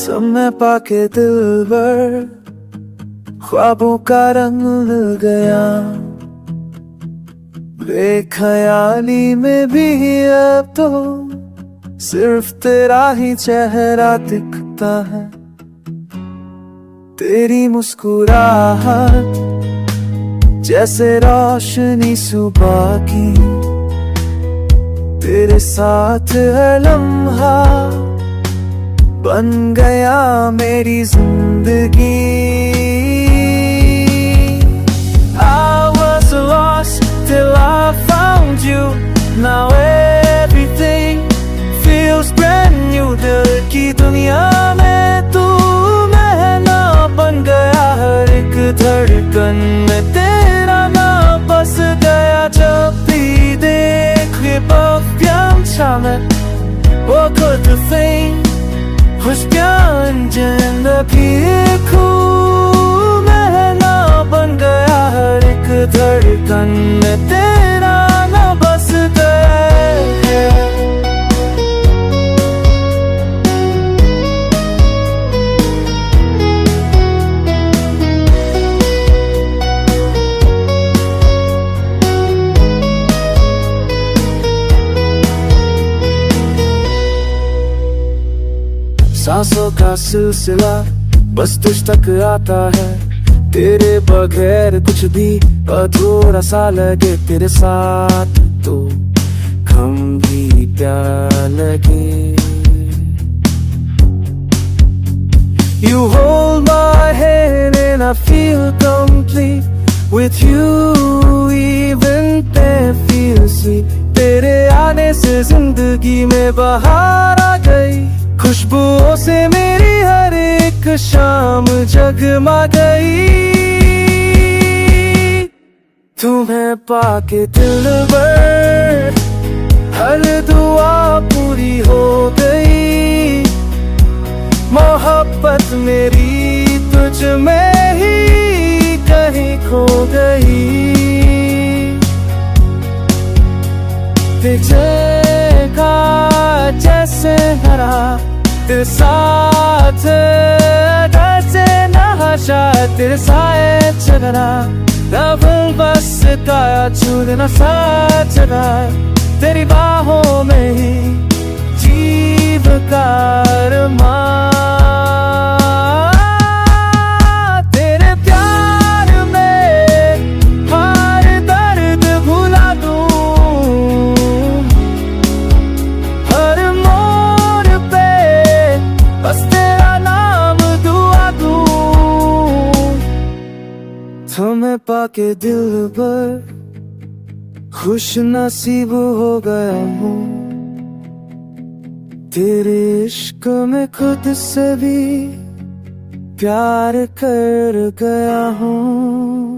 समय पाके दिलबर ख्वाबों का रंग मिल गया। बेख्याली में भी अब तो सिर्फ तेरा ही चेहरा दिखता है। तेरी मुस्कुराहट जैसे रोशनी सुबह की, तेरे साथ हर लम्हा बन गया मेरी जिंदगी। I was lost till I found you. Now everything feels brand new. दिल की दुनिया में तू महना बन गया। हर एक धड़कन में तेरा नाम बस गया। जब भी देखे बफियांचाmen what could the thing खुश प्यान रखी महना बन गया। हर एक धड़कन में तेरा नाम बस गया है। सांसों का सिलसिला बस तुझ तक आता है। तेरे बगैर कुछ भी अधूरा सा लगे। तेरे साथ तो कम भी प्यार लगे। You hold my hand and I feel complete with you, even there feels sweet। तेरे आने से जिंदगी में बहार आ गई। खुशबुओं से मेरी हर एक शाम जगमा गई। तुम्हें पाके दिलबर हर दुआ पूरी हो गई। मोहब्बत मेरी तुझ में ही कहीं खो गई। विजय का जैसे हरा तेरे साथ कैसे नशा। तेरे साए चलना तब बस काया छूना साथ चला। तेरी बाहों में ही जीव का अरमान। तेरे प्यार में हर दर्द भुला दूं। हर मोड़ पे बस तेरा नाम दुआ दूं। तुम्हें पाके दिलबर खुश नसीब हो गया हूँ। तेरे इश्क में खुद से भी प्यार कर गया हूँ।